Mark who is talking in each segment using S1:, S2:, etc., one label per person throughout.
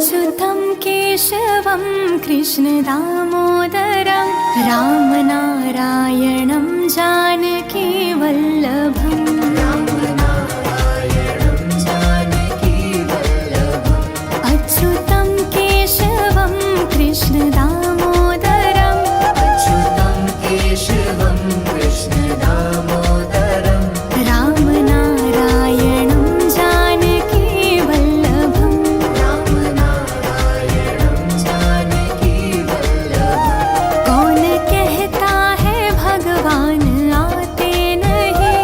S1: अच्युतं केशवं कृष्णदामोदरं रामनारायणं जानकीवल्लभम् अच्युतं केशवं कृष्णदामोदरं रामनारायणं जानकीवल्लभम् कौन कहता है भगवान आते नहीं,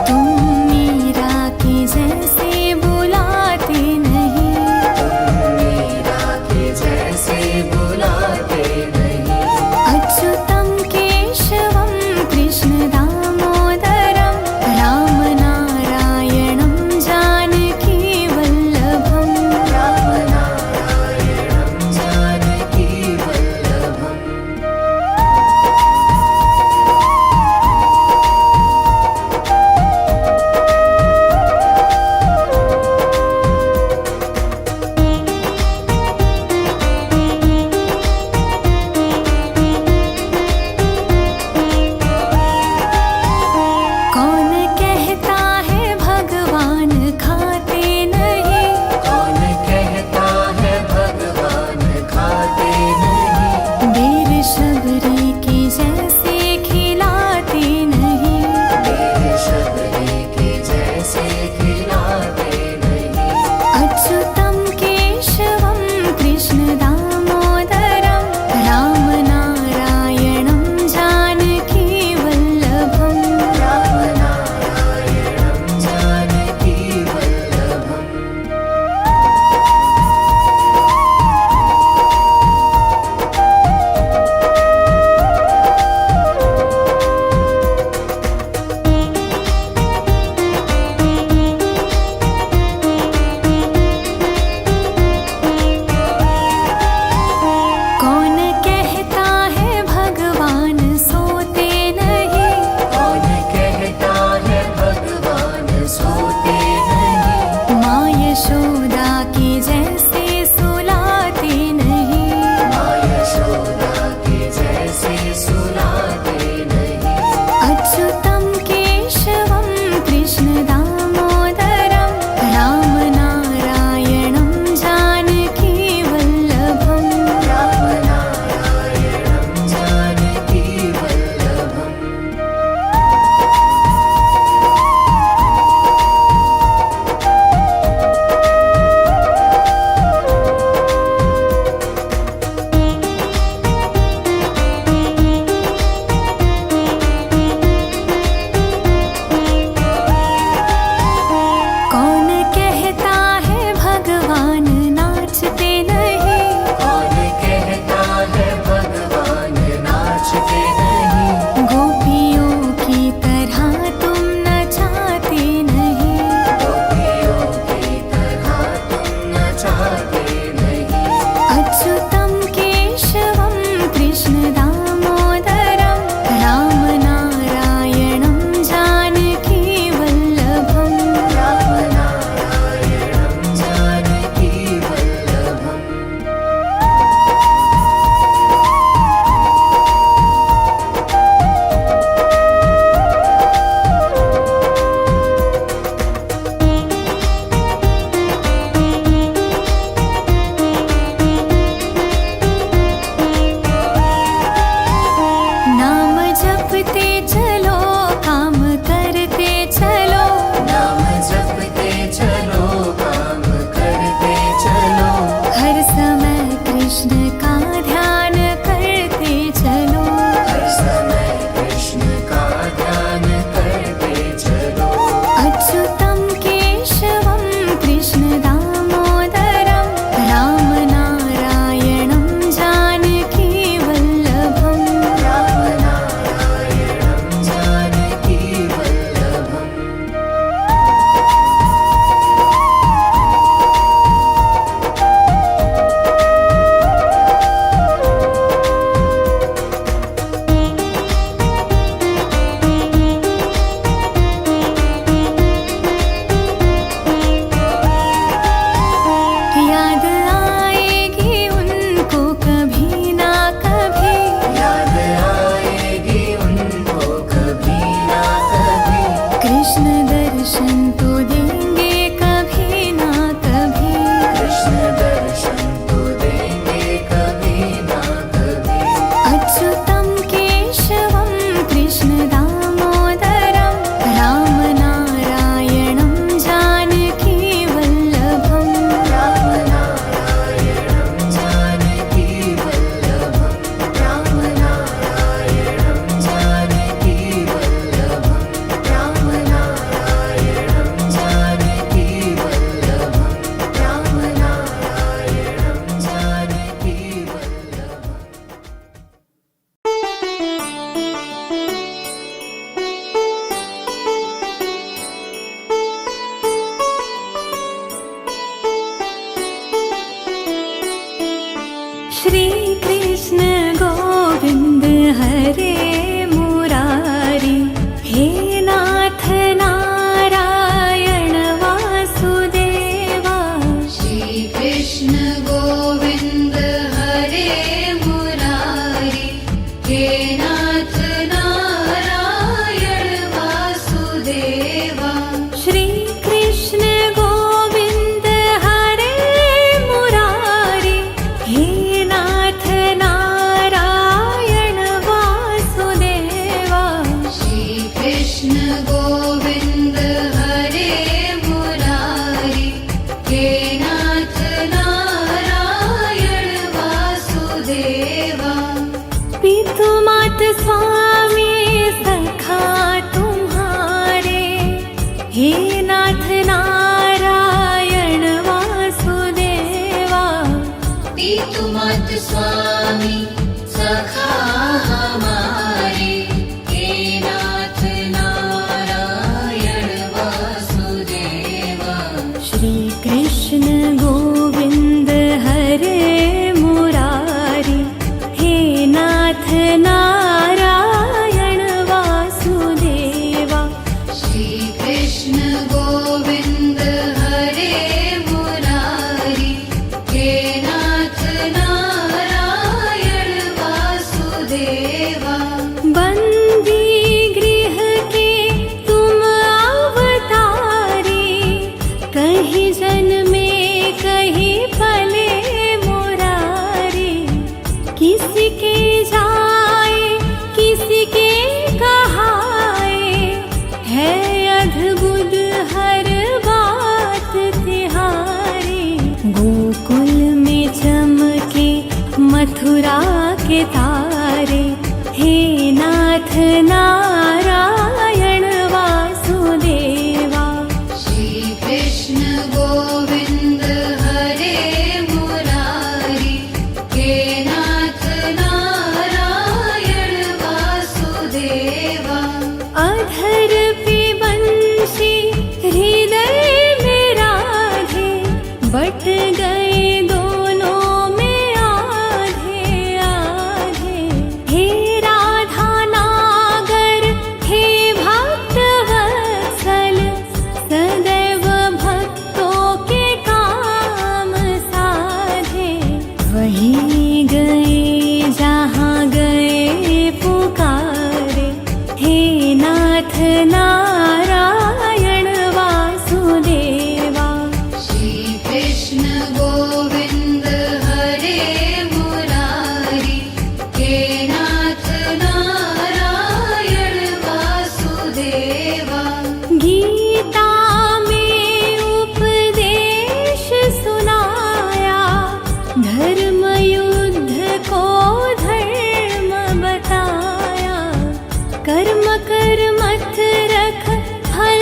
S1: तुम मीरा की जैसे बुलाते हरे मुरारी, हे नाथ नारायण वासुदेवा।
S2: श्री कृष्ण गोविंद हरे मुरारी, हे नाथ नारायण वासुदेवा।
S1: श्री कृष्ण गोविंद हरे मुरारी, हे नाथ नारायण वासुदेवा।
S2: श्री कृष्ण गोविंद हरे मुरारी, हे नाथ नारायण वासुदेवा।
S1: पितु मात स्वामी सखा तुम्हारे, हे नाथ नारायण वासुदेवा।
S2: पितु मात स्वामी सखा हमारे, हे नाथ नारायण वासुदेवा।
S1: श्री कृष्ण गोविंद हरे मुरारी, हे नाथ नारायण वासुदेवा।
S2: श्री कृष्ण गोविंद हरे मुरारी, हे नाथ नारायण वासुदेवा।
S1: बंदी गृह के तुम अवतारी, कहीं जन्मे कहीं पले मुरारी। किसी के जाए किसी के कहाए, है अद्भुत हर बात तिहारी। गोकुल में चमके मथुरा के तारे, हे नाथ नारायण वासुदेवा।
S2: श्री कृष्ण गोविंद हरे मुरारी, हे नाथ नारायण वासुदेवा।
S1: अधर पे बंशी हृदय में राधे, बट गए दोनों में आधे आधे। हे राधा नागर, हे भक्त वत्सल, सदैव भक्तों के काम साधे। वही गए जहाँ गए पुकारे, हे नाथ नारायण वासुदेवा।
S2: श्री कृष्ण गोविंद हरे मुरारी, हे नाथ नारायण वासुदेवा।
S1: गीता में उपदेश सुनाया, धर्म युद्ध को धर्म बताया। कर्म कर मत रख फल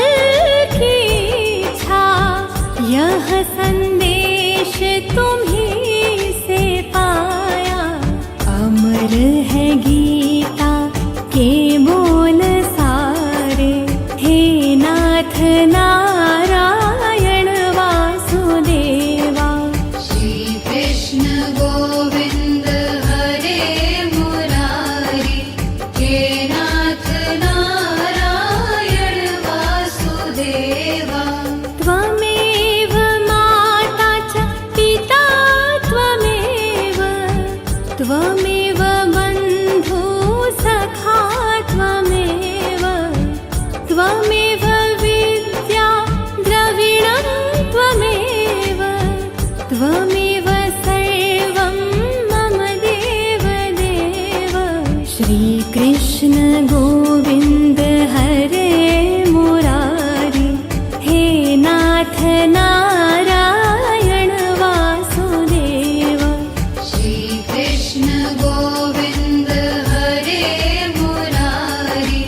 S1: की इच्छा, यह संदेश तुम्हीं से पाया। अमर है गीता के बोल सारे, हे नाथ नारायण वासुदेवा।
S2: श्री कृष्ण गोविंद हरे मुरारी, हे नाथ नारायण वासुदेवा।
S1: त्वमेव माता च पिता त्वमेव, त्वमेव बन्धु सखा त्वमेव, त्वमेव विद्या द्रविणं त्वमेव, त्वमेव सर्वं मम देव देव। श्री कृष्ण गोविंद हरे मुरारी, हे नाथ नारायण वासुदेवा।
S2: श्री कृष्ण गोविंद हरे मुरारी,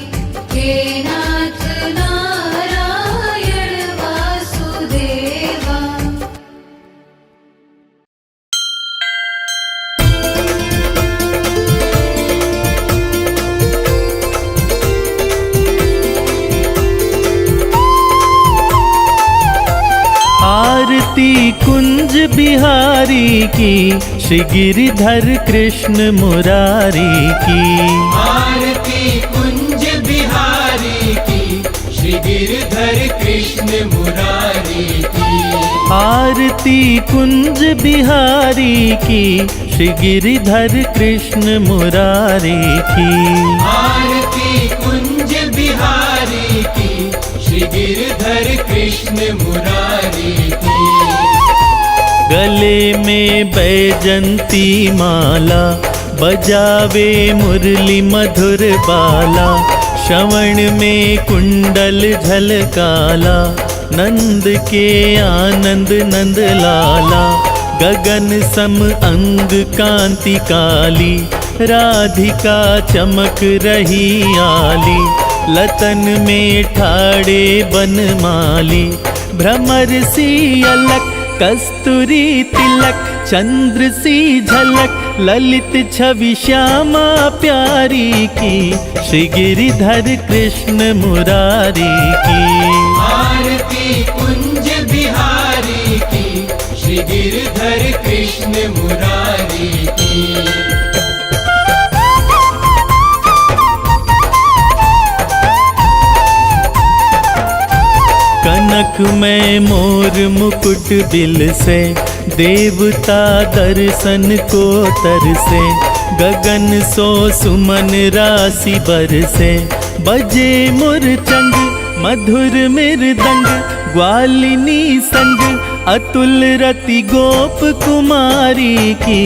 S2: हे नाथ नारायण वासुदेवा।
S3: आरती कुंज बिहारी की, श्री गिरिधर कृष्ण मुरारी की।
S4: आरती कुंज बिहारी की, श्री गिरधर कृष्ण मुरारी की।
S3: आरती कुंज बिहारी की, श्री गिरिधर कृष्ण मुरारी की।
S4: आरती कुंज बिहारी की, श्री गिरधर कृष्ण मुरारी की।
S3: गले में बैजंती माला, बजावे मुरली मधुर बाला। श्रवण में कुंडल झलकाला, नंद के आनंद नंद लाला। गगन सम अंग कांति काली, राधिका चमक रही आली। लतन में ठाड़े बनमाली, भ्रमर सी अलक कस्तूरी तिलक। चंद्र सी झलक ललित छवि श्यामा प्यारी की, श्री गिरिधर कृष्ण मुरारी की।
S4: आरती कुंज बिहारी की, श्री गिरधर कृष्ण मुरारी की।
S3: कनक में मोर मुकुट बिल से, देवता दर्शन को तरसे। गगन सो सुमन राशि बरसे, बजे मुरचंग मधुर मृदंग। ग्वालिनी संग अतुल रति गोप कुमारी की,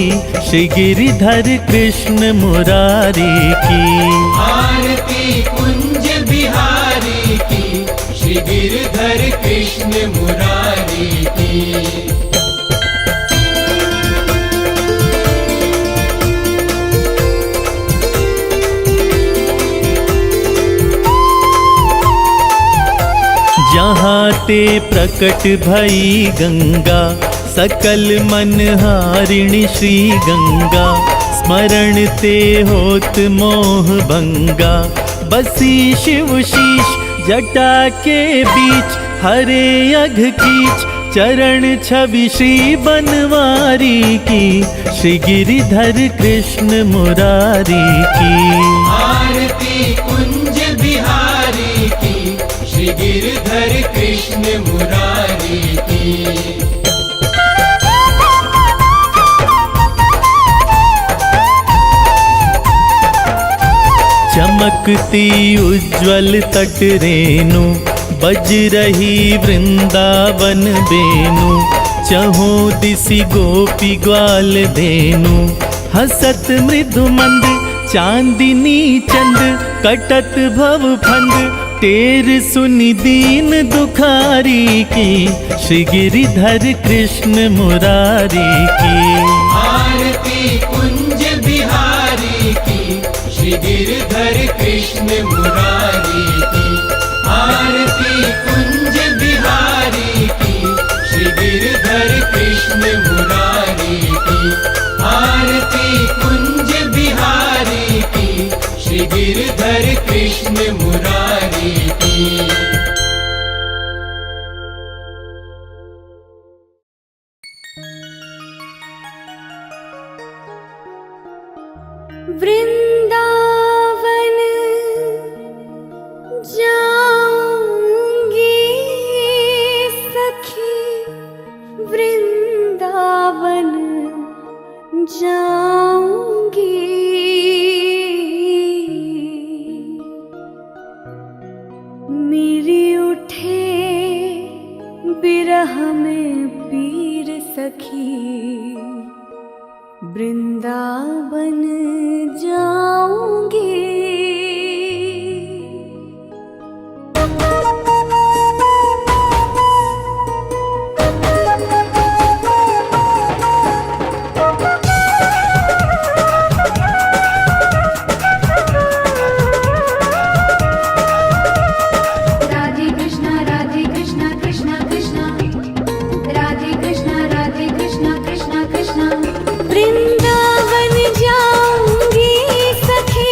S3: श्री गिरिधर कृष्ण मुरारी की।
S4: आरती कुंज बिहारी की, श्री गिरधर कृष्ण मुरारी की।
S3: जहाँ ते प्रकट भई गंगा, सकल मनहारिणी श्री गंगा। स्मरण ते होत मोह भंगा, बसी शिव शीश जटा के बीच। हरे अघ कीच चरण छवि श्री बनवारी की, श्री गिरिधर कृष्ण मुरारी की।
S4: आरती कुंज बिहारी की, श्री गिरधर कृष्ण मुरारी की।
S3: चमकती उज्ज्वल तट रेणु, बज रही वृंदावन बेनु। चहों दिसि गोपी ग्वाल धेनु, हसत मृदु मंद चांदिनी चंद। कटत भव फंद टेर सुनि दीन दुखारी की, श्री गिरिधर कृष्ण मुरारी की।
S4: आरती कुंज बिहारी की, श्री गिरधर कृष्ण मुरारी की। आरती कुंज बिहारी की, श्री गिरधर कृष्ण मुरारी की। आरती कुंज बिहारी की, श्री गिरधर कृष्ण मुरारी की।
S1: वृंदावन जाऊंगी सखी, वृंदावन जाऊंगी। मेरी उठे बिरह में पीर सखी, वृंदावन जाऊंगी। वृंदावन जाऊंगी सखी,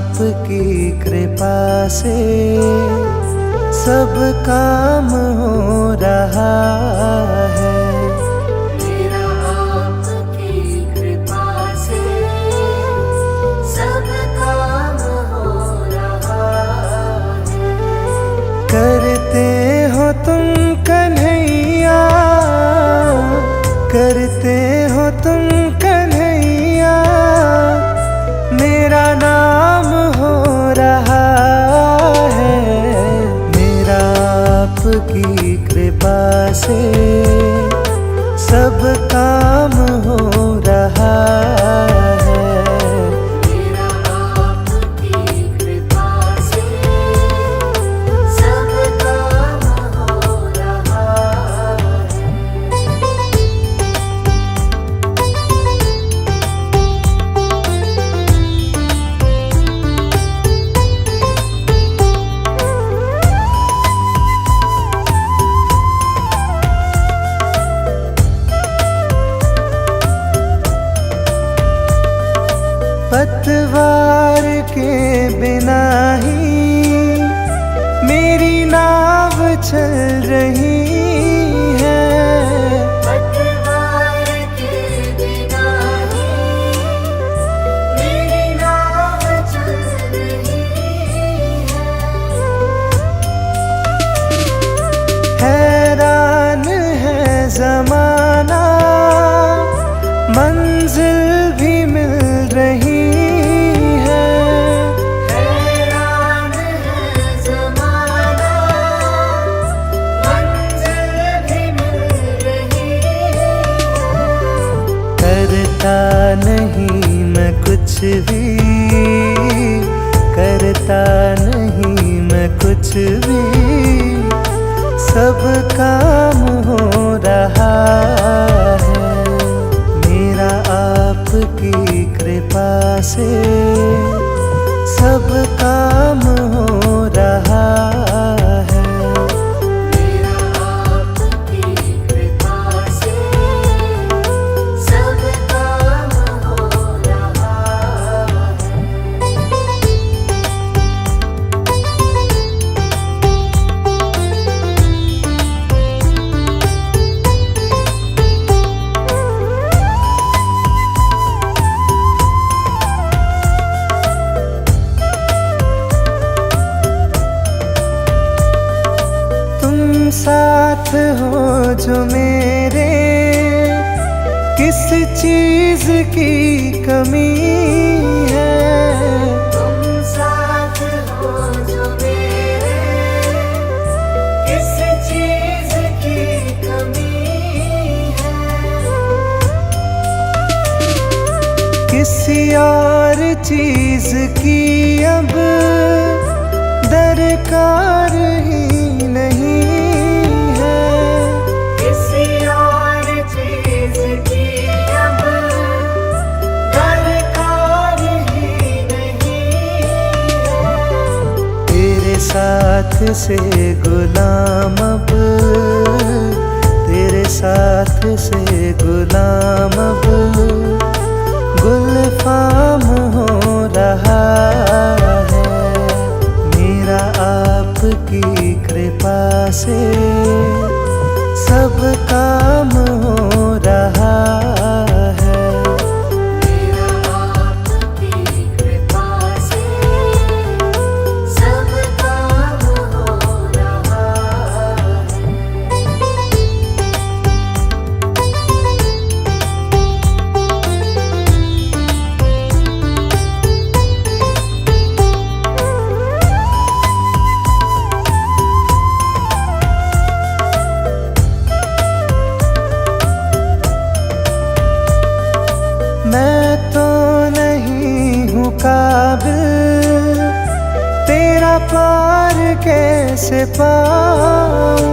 S5: आपकी कृपा से सब काम हो रहा है।
S1: मेरा आपकी कृपा से सब काम हो रहा है।
S5: करते हो तुम कन्हैया, करते हो तुम कन्हैया, मेरा नाम हो रहा है। मेरा आपकी कृपा से सब काम हो रहा है।
S1: मेरा आपकी कृपा से सब काम हो रहा है।
S5: पतवार के बिना ही मेरी नाव चल रही है।
S1: पतवार के बिना ही मेरी नाव चल रही है।
S5: हैरान है जमाना, मंजिल भी मिल रही है।
S1: हैरान है ज़माना, मंजिल भी मिल रही है।
S5: करता नहीं मैं कुछ भी, करता नहीं मैं कुछ भी, सब काम हो रहा है। मेरा आपकी कृपा से सब काम हो रहा है।
S1: मेरा आपकी कृपा से सब काम हो रहा है।
S5: तुम साथ हो जो मेरे, किस चीज की कमी है।
S1: तुम साथ हो जो मेरे, किस चीज़ की कमी है।
S5: किसी और चीज की अब दरकार ही नहीं है।
S1: किसी और चीज़ की अब दरकार ही नहीं है।
S5: तेरे साथ से गुलाम अब, तेरे साथ से गुलाम अब गुलफाम हो रहा है। मेरा आपकी कृपा से सब काम हो रहा है।
S1: मेरा आपकी कृपा से सब काम हो रहा है।
S5: मैं तो नहीं हूँ काबिल, तेरा पार कैसे पाऊँ।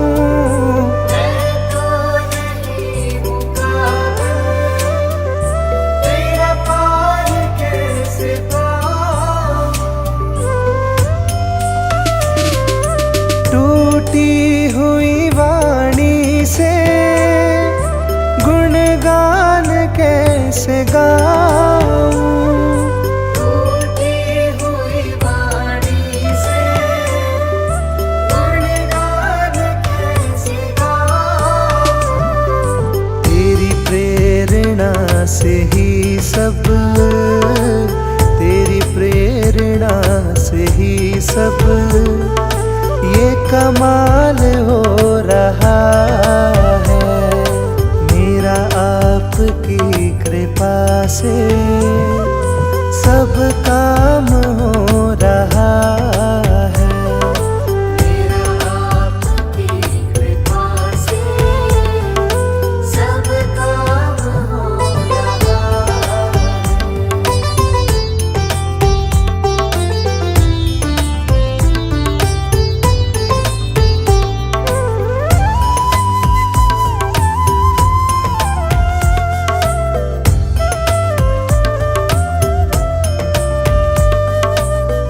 S1: मैं तो नहीं हूँ काबिल, तेरा पार कैसे पाऊँ।
S5: टूटी हुई वाणी से गुणगान कैसे गाऊँ।
S1: टूटी हुई
S5: सब, तेरी प्रेरणा से ही सब ये कमाल हो रहा है। मेरा आपकी कृपा से सब काम हो रहा है।
S1: मेरा आपकी कृपा से सब काम हो रहा है।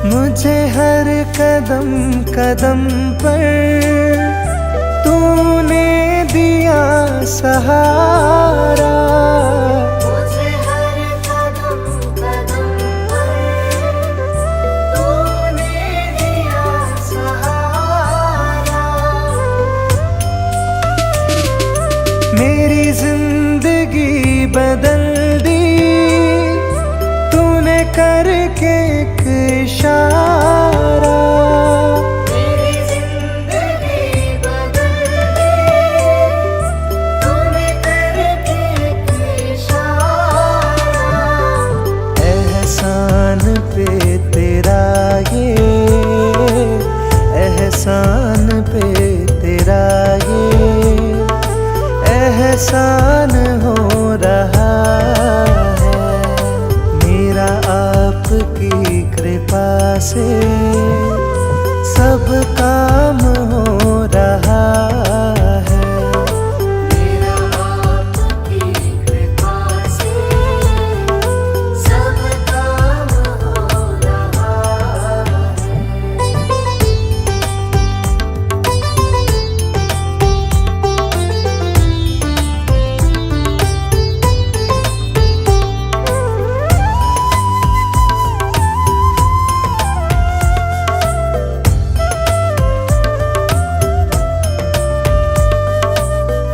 S5: मुझे हर कदम कदम पर तूने दिया सहारा।
S1: मुझे हर कदम कदम पर तूने दिया सहारा।
S5: मेरी जिंदगी बदल दी तूने करके एक इशारा।
S1: मेरी जिंदगी बदल दी तूने करके एक इशारा।
S5: एहसान पे तेरा ये, एहसान पे तेरा ये एहसान हो रहा है। मेरा आपकी कृपा से सब काम हो रहा है।
S1: मेरा आपकी कृपा से सब काम हो रहा है।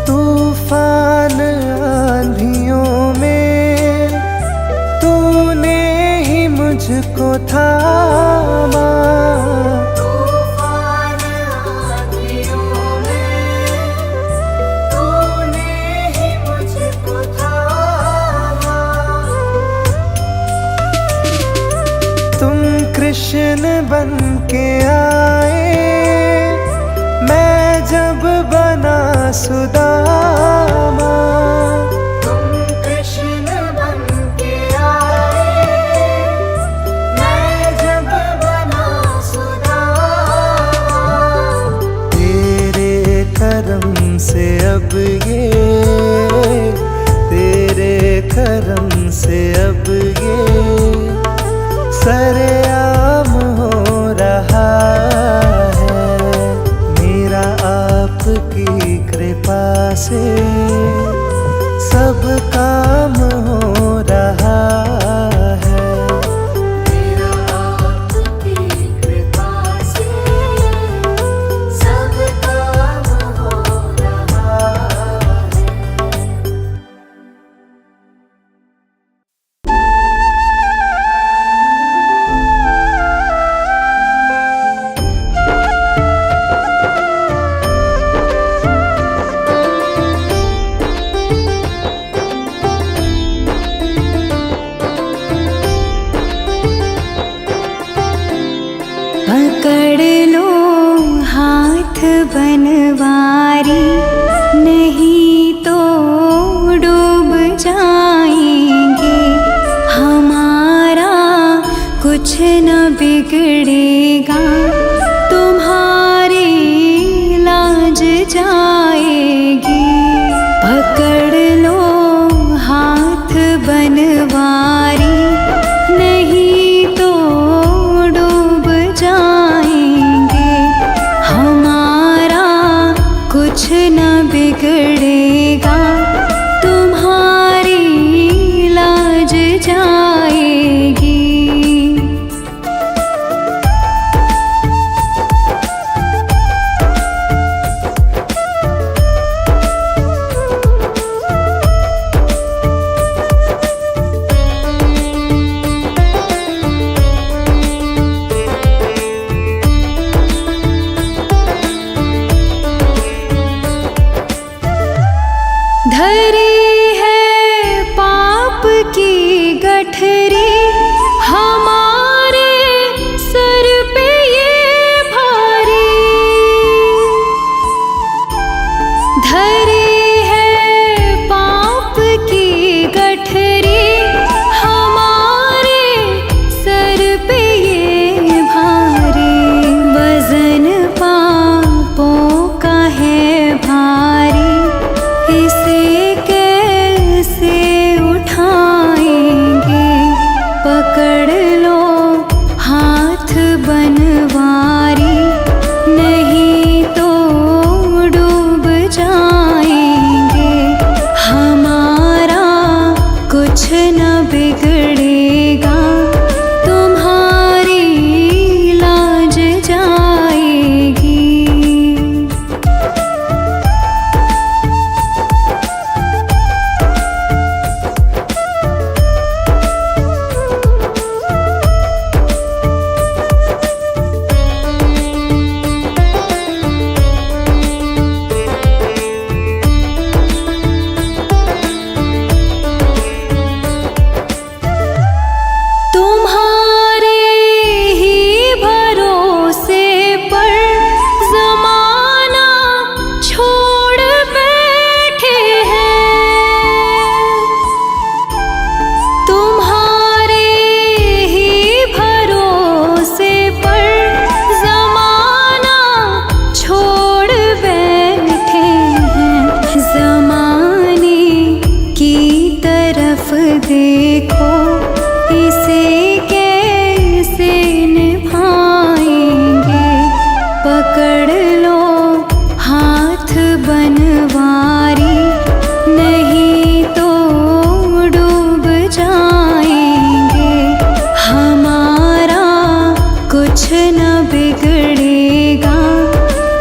S5: तूफान आंधियों में तूने ही मुझको थामा।
S1: तूफान आंधियों में तूने ही मुझको थामा।
S5: तुम कृष्ण बन के आए, मैं जब बना सुदामा।
S1: तुम कृष्ण बन के आए, मैं जब बना सुदामा।
S5: तेरे करम से अब ये, तेरे करम से अब ये सरेआम हो रहा है। मेरा आपकी कृपा से सब काम हो रहा है।
S1: मेरा आपकी कृपा से सब काम हो रहा है।
S2: पकड़ लो हाथ बनवारी, नहीं तो डूब जाएंगे। हमारा कुछ न बिगड़ेगा, तुम्हारी लाज जाएगी। पकड़ लो हाथ बनवारी, नहीं तो डूब जाएंगे। हमारा कुछ न बिगड़ेगा, तुम्हारी लाज जाएगी। गठरी हमारे सर पे ये भारी धरी है पाप की गठरी हमारे सर पे ये भारी वजन पापों का है भारी इसे कैसे उठाएंगे पकड़ लो हाथ बनवारी नहीं तो डूब जाएंगे हमारा कुछ न बिगड़ेगा तुम्हारी लाज जाएगी तुम्हारे ही भरोसे पर ज़माना छोड़ बैठे हैं तुम्हारे ही भरोसे पर ज़माना छोड़ बैठे हैं ज़माने की तरफ देखो इसे कैसे निभाएंगे पकड़ लो हाथ बनवारी नहीं तो डूब जाएंगे हमारा कुछ न बिगड़ेगा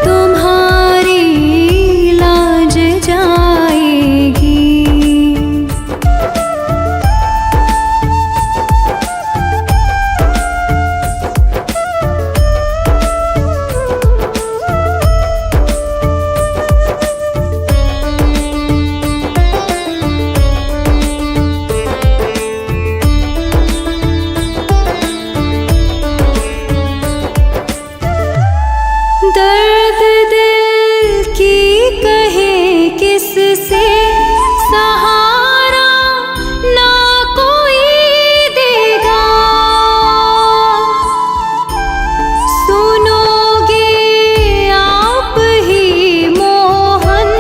S2: तुम्हारी लाज जाएगी दर्द दिल की कहे किससे सहारा ना कोई देगा सुनोगे आप ही मोहन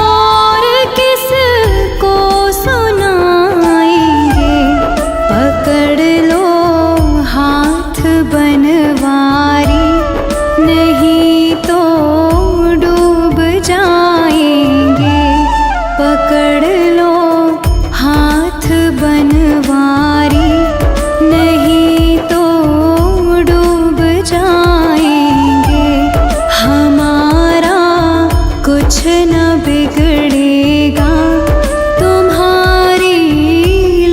S2: और किसको सुनाएंगे पकड़ लो हाथ बनवारी नहीं तो डूब जाएंगे पकड़ लो हाथ बनवारी नहीं तो डूब जाएंगे हमारा कुछ न बिगड़ेगा तुम्हारी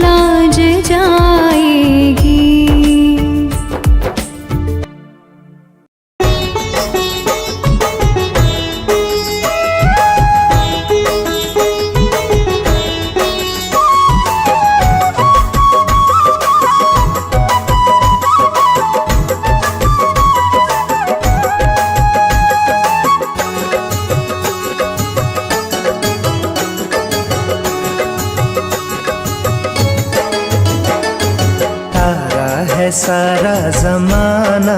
S2: लाज जाएगी
S5: तारा है सारा जमाना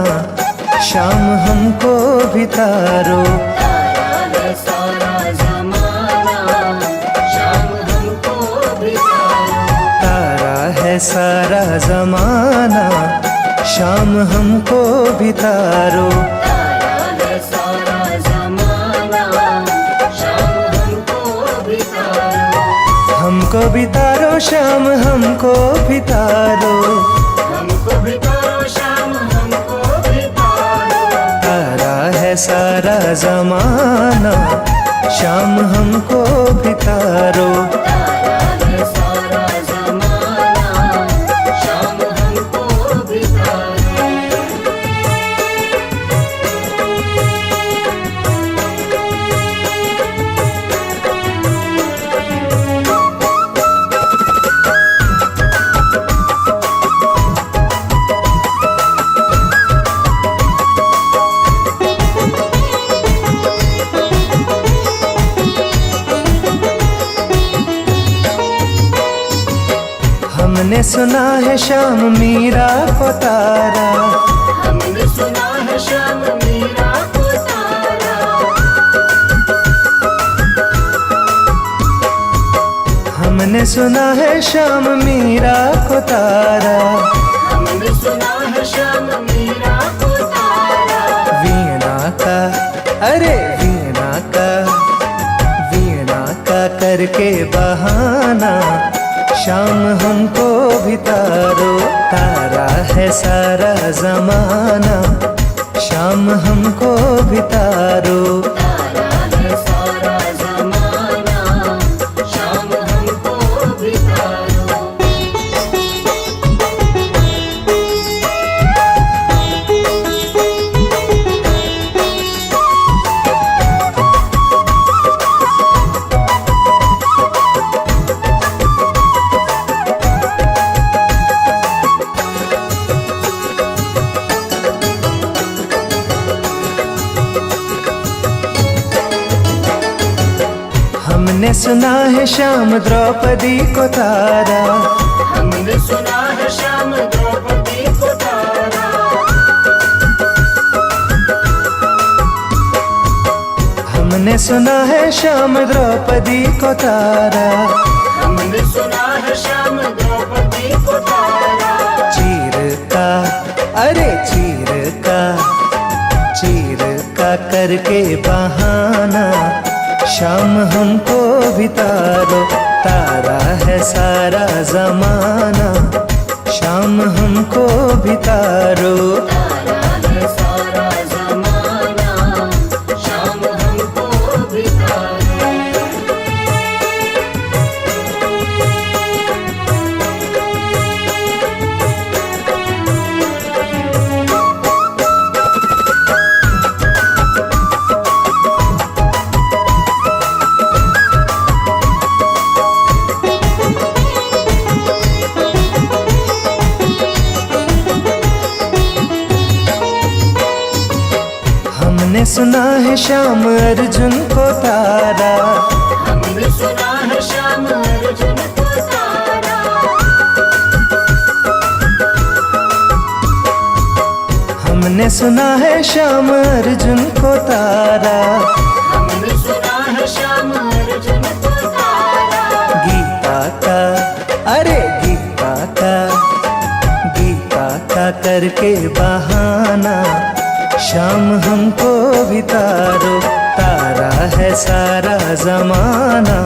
S5: शाम हमको भी तारो तारा है सारा जमाना शाम हमको भी तारो हमको भी तारो शाम हमको भी तारो तारा है सारा जमाना शाम हमको भी तारो सुना है श्याम मीरा को तारा,
S1: हमने सुना है श्याम मीरा को तारा।
S5: हमने सुना है श्याम मीरा को तारा,
S1: हमने सुना है श्याम मीरा को तारा।
S5: वीणा का, अरे वीणा का, वीणा का करके बहाना श्याम हमको भी तारो। तारा है सारा जमाना, श्याम हमको भी तारो।
S1: तारा है सारा जमाना, श्याम हमको भी तारो।
S5: हमने सुना है श्याम द्रौपदी को तारा,
S1: हमने सुना है श्याम द्रौपदी को तारा।
S5: हमने सुना है श्याम द्रौपदी को तारा।
S1: हमने सुना है श्याम द्रौपदी को तारा।
S5: चीर का, अरे चीर का, चीर का करके बहाना श्याम हमको भी तारो। तारा है सारा जमाना, श्याम हमको भी तारो।
S1: तारा है सारा जमाना, श्याम हमको भी तारो।
S5: हमने सुना है श्याम अर्जुन को तारा,
S1: हमने सुना है श्याम अर्जुन को तारा।
S5: हमने सुना है श्याम अर्जुन को तारा।
S1: हमने सुना है श्याम अर्जुन को तारा।
S5: गीता का, अरे गीता का, गीता का करके बहाना श्याम हमको भी तारो। तारा है सारा जमाना,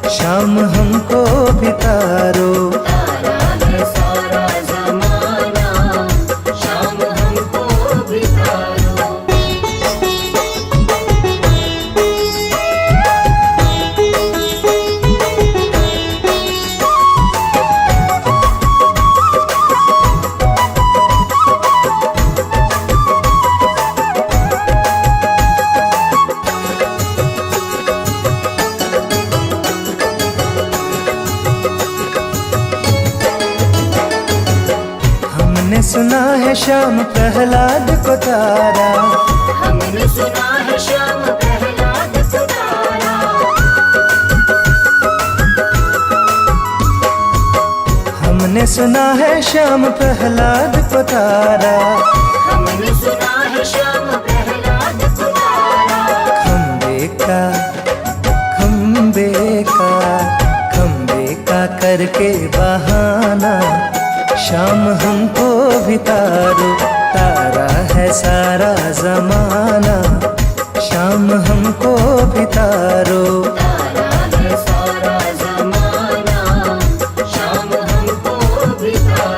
S5: श्याम हमको भी तारो।
S1: तारा है सारा जमाना, श्याम हमको भी तारो।
S5: हमने सुना है श्याम प्रहलाद को तारा,
S1: हमने सुना है श्याम प्रहलाद को तारा।
S5: हमने सुना है श्याम प्रहलाद को तारा।
S1: हमने सुना है श्याम प्रहलाद को तारा।
S5: खम्बे का, खम्बे का, खम्बे का करके बहाना श्याम हमको भी तारो। तारा है सारा जमाना, श्याम हमको भी तारो।
S1: तारा है सारा जमाना, श्याम हमको भी तारो।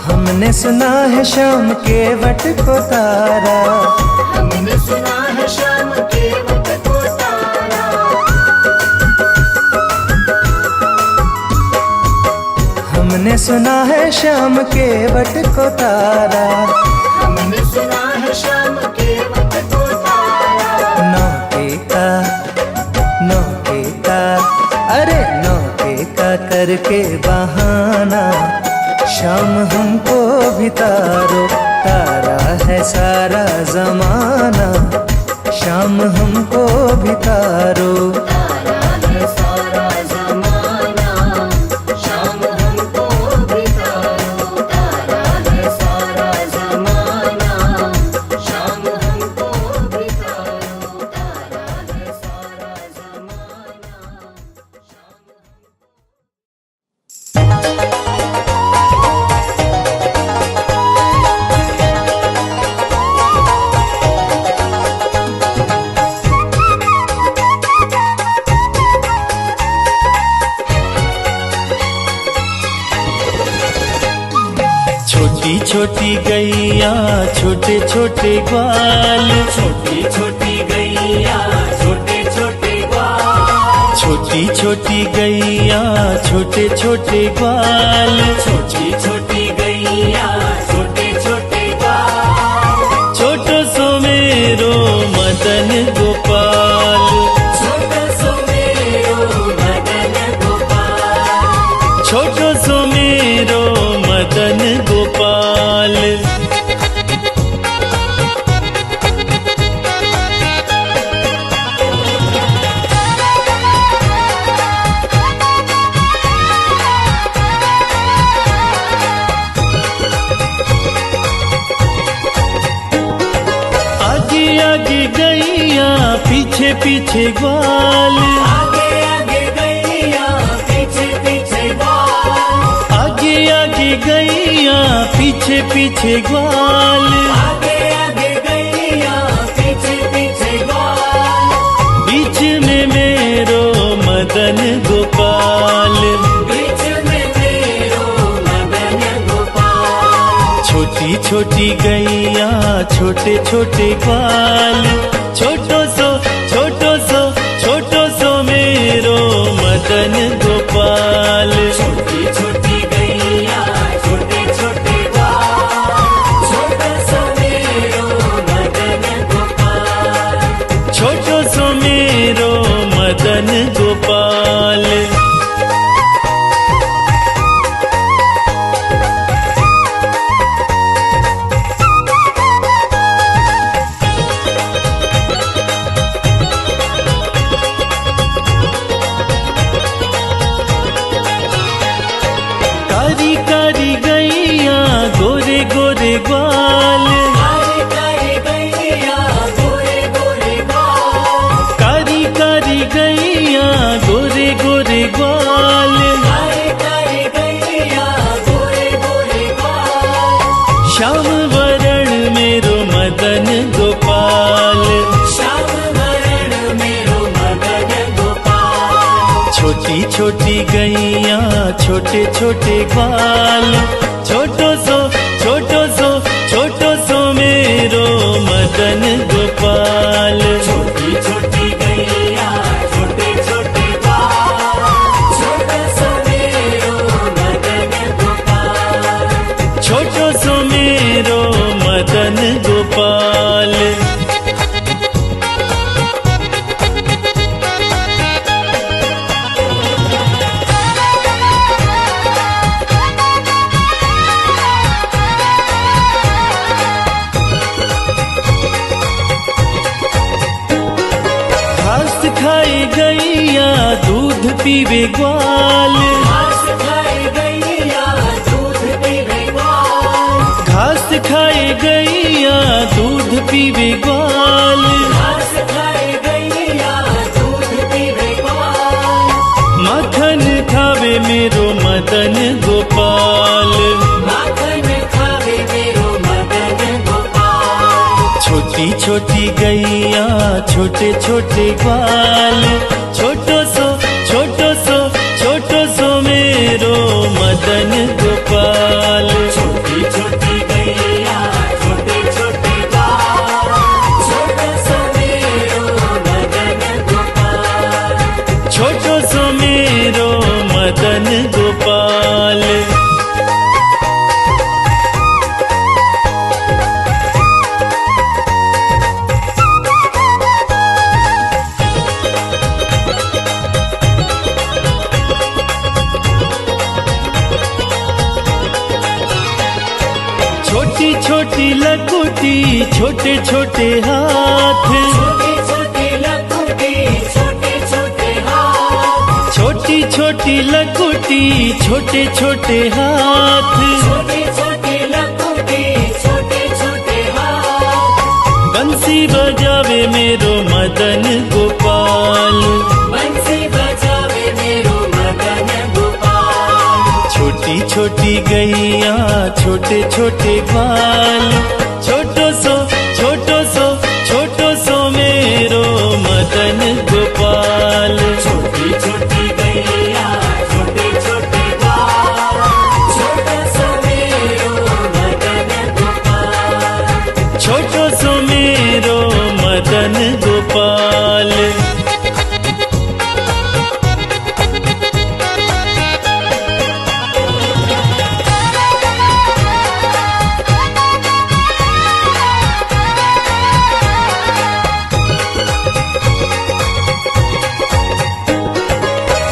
S5: हमने सुना है श्याम के वट को तारा,
S1: हमने सुना है श्याम के वट को तारा।
S5: हमने सुना है श्याम के वट को तारा।
S1: हमने श्याम केवट को तारा।
S5: नौके का अरे नौके का करके बहाना श्याम हमको भी तारो। तारा है सारा जमाना श्याम हमको भी तारो।
S1: तारा है सारा जमाना श्याम हमको भी तारो। तारा है सारा जमाना श्याम हमको भी तारो। तारा है सारा जमाना
S3: छोटी छोटी गैया छोटे छोटे ग्वाल,
S4: छोटी छोटी गैया छोटे छोटे ग्वाल,
S3: छोटी छोटी गैया छोटे छोटे ग्वाल,
S4: छोटी छोटी गैया छोटे छोटे ग्वाल,
S3: छोटो सो मेरो मदन गोपाल,
S4: छोटो सो मेरो मदन गोपाल,
S3: छोटो सो मेरो मदन गोपाल। आगे आगे गैया पीछे पीछे ग्वाल,
S4: आगे आगे गैया पीछे पीछे ग्वाल,
S3: आगे आगे गैया पीछे पीछे ग्वाल,
S4: आगे आगे गैया पीछे पीछे ग्वाल,
S3: बीच में मेरो मदन गोपाल,
S4: बीच में मेरो मदन गोपाल,
S3: छोटी छोटी गैया छोटे छोटे ग्वाल, छोटो सो मेरो मदन गोपाल।
S4: छोटी छोटी गैया छोटे छोटे ग्वाल, छोटा सा मेरो मदन गोपाल,
S3: छोटो सो मेरो मदन गोपाल। कारी कारी गैया गोरे गोरे ग्वाल,
S4: कारी कारी गैया गोरे गोरे ग्वाल,
S3: कारी कारी गैया गोरे गोरे ग्वाल,
S4: कारी कारी गैया गोरे गोरे ग्वाल,
S3: श्याम वरण मेरो मदन गोपाल,
S4: श्याम वरण मेरो मदन गोपाल,
S3: छोटी छोटी गैया छोटे छोटे ग्वाल, छोटो सो मेरो मदन गोपाल।
S4: छोटी छोटी गैया छोटे छोटे ग्वाल, छोटा सा मेरो मदन गोपाल,
S3: छोटो सो मेरो मदन गोपाल। घास खाए गैया दूध पीवे ग्वाल,
S4: घास खाए गैया दूध पीवे ग्वाल,
S3: घास खाए गैया दूध पीवे ग्वाल,
S4: घास खाए गैया दूध पीवे ग्वाल,
S3: माखन खावे मेरो मदन गोपाल,
S4: माखन खावे मेरो मदन गोपाल,
S3: छोटी छोटी गैया छोटे छोटे ग्वाल, छोटो सो मेरो मदन गोपाल।
S4: छोटी छोटी गैया छोटे छोटे ग्वाल, छोटा सा मेरो मदन गोपाल,
S3: छोटो सो मेरो मदन गोपाल। छोटे छोटे हाथ,
S4: छोटी छोटी लकुटी छोटे छोटे हाथ,
S3: छोटी छोटी लकुटी छोटे छोटे हाथ,
S4: छोटी छोटी लकुटी छोटे छोटे हाथ,
S3: बंसी बजावे मेरो मदन गोपाल,
S4: बंसी बजावे मेरो मदन गोपाल,
S3: छोटी छोटी गैया छोटे छोटे ग्वाल, छोटो सो मेरो मदन गोपाल।
S4: छोटी छोटी गैया छोटे छोटे ग्वाल, छोटा सा मेरो मदन गोपाल,
S3: छोटो सो मेरो मदन गोपाल।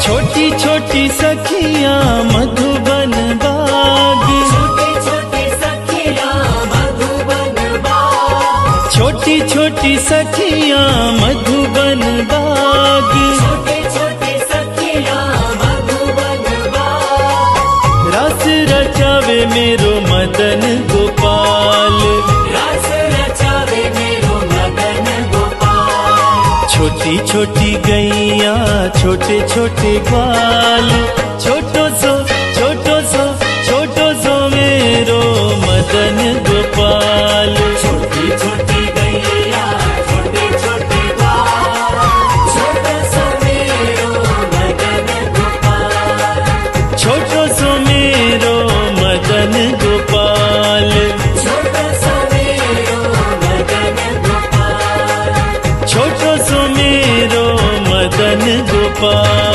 S3: छोटी छोटी सखियां मधुबन बाग,
S4: छोटी छोटी सखियां मधुबन बाग,
S3: छोटी छोटी सखियां मधुबन बाग,
S4: छोटी छोटी सखियां मधुबन बाग,
S3: रस रचावे मेरो मदन गोपाल,
S4: रस रचावे मेरो मदन गोपाल,
S3: छोटी छोटी गैया छोटे छोटे ग्वाल, छोटो सो मेरो मदन गोपाल।
S4: छोटी छोटी गैया छोटे छोटे ग्वाल, छोटा सा मेरो मदन गोपाल,
S3: छोटो सो मेरो मदन गोपाल,
S4: छोटा सा मेरो मदन गोपाल,
S3: छोटो सो मेरो मदन गोपाल।